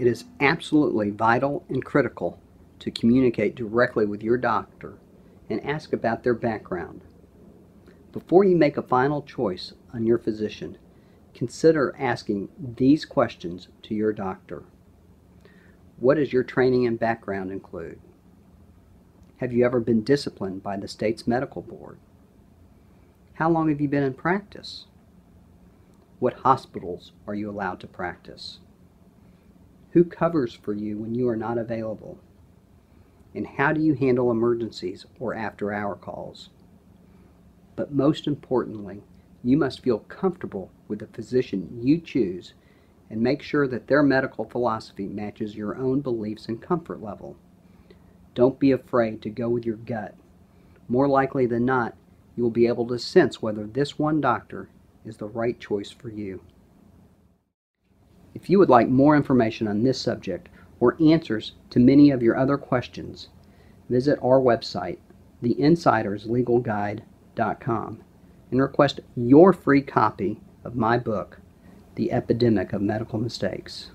It is absolutely vital and critical to communicate directly with your doctor and ask about their background. Before you make a final choice on your physician, consider asking these questions to your doctor. What does your training and background include? Have you ever been disciplined by the state's medical board? How long have you been in practice? What hospitals are you allowed to practice? Who covers for you when you are not available? And how do you handle emergencies or after-hour calls? But most importantly, you must feel comfortable with the physician you choose and make sure that their medical philosophy matches your own beliefs and comfort level. Don't be afraid to go with your gut. More likely than not, you will be able to sense whether this one doctor is the right choice for you. If you would like more information on this subject or answers to many of your other questions, visit our website, theinsiderslegalguide.com, and request your free copy of my book, The Epidemic of Medical Mistakes.